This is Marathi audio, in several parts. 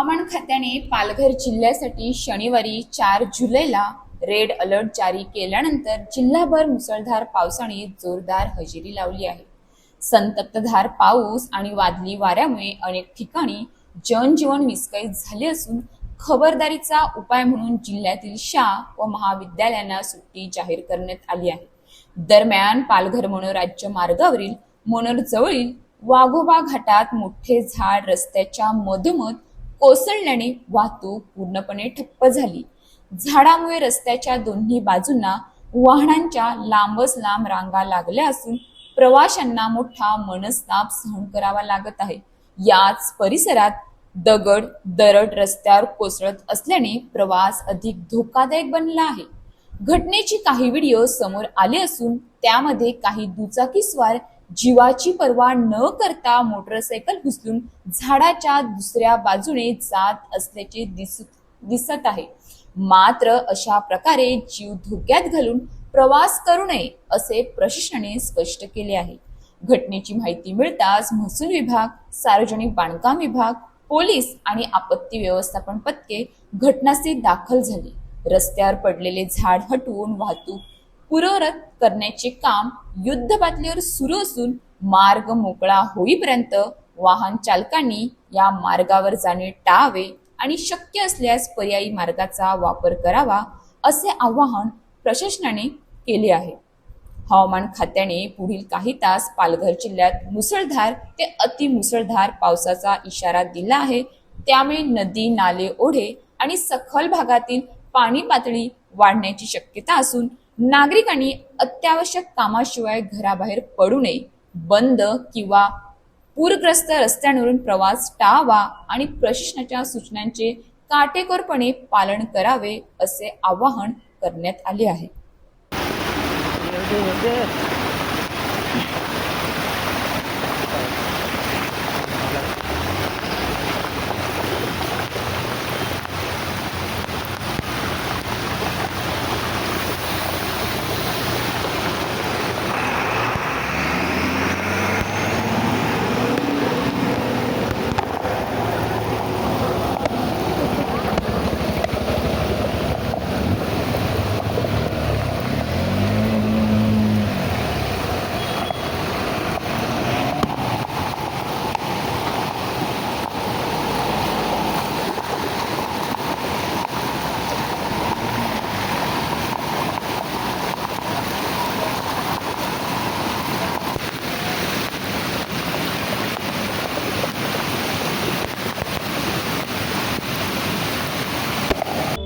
हवामान खात्याने पालघर जिल्ह्यासाठी शनिवारी 4 जुलैला रेड अलर्ट जारी केल्यानंतर जिल्हाभर मुसळधार पावसाने जोरदार हजेरी लावली आहे। संततधार पाऊस आणि वादळी वाऱ्यामुळे अनेक ठिकाणी जनजीवन विस्कळीत झाले असून खबरदारीचा उपाय म्हणून जिल्ह्यातील शाळा व महाविद्यालयांना सुट्टी जाहीर करण्यात आली आहे। दरम्यान पालघर मनोर राज्य मार्गावरील मनोर जवळील वाघोबा घाटात मोठे झाड रस्त्याच्या मधोमध कोसळल्याने वाहतूक पूर्णपणे ठप्प झाली। झाडामुळे रस्त्याच्या दोन्ही बाजूंना वाहनांच्या लांबच लांब रांगा लागल्या असून प्रवाशांना मोठा मनस्ताप सहन करावा लागत आहे। याच परिसरात दगड दरड रस्त्यावर कोसळत असल्याने प्रवास अधिक धोकादायक बनला आहे। घटनेची काही व्हिडिओ समोर आले असून त्यामध्ये काही दुचाकीस्वार जीवाची पर्वा न करता मोटरसायकल उचलून झाडाच्या दुसऱ्या बाजूने जात असल्याचे दिसत आहे। मात्र अशा प्रकारे जीव धोक्यात घालून प्रवास करू नये असे प्रशासनाने स्पष्ट केले आहे। घटनेची माहिती मिळताच महसूल विभाग, सार्वजनिक बांधकाम विभाग, पोलीस आणि आपत्ती व्यवस्थापन पथके घटनास्थळी दाखल झाली। रस्त्यावर पडलेले झाड हटवून वाहतूक पूर्ववत करण्याचे काम युद्धपातळीवर सुरू असून मार्ग मोकळा होईपर्यंत वाहन चालकांनी या मार्गावर जाणे टाळावे आणि शक्य असल्यास पर्यायी मार्गाचा वापर करावा असे आवाहन प्रशासनाने केले आहे। हवामान खात्याने पुढील काही तास पालघर जिल्ह्यात मुसळधार ते अतिमुसळधार पावसाचा इशारा दिला आहे। त्यामुळे नदी, नाले, ओढे आणि सखल भागातील पाणी पातळी वाढण्याची शक्यता असून नागरिकांनी अत्यावश्यक कामाशिवाय घराबाहेर पडू नये, बंद किंवा पूरग्रस्त रस्त्यांवरून प्रवास टाळावा आणि प्रशासनाच्या सूचनांचे काटेकोरपणे पालन करावे असे आवाहन करण्यात आले आहे।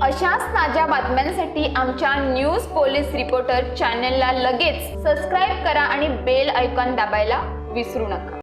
अशाच ताज्या बातम्यांसाठी आमच्या न्यूज पोलीस रिपोर्टर चॅनलला लगेच सबस्क्राईब करा आणि बेल आयकॉन दाबायला विसरू नका।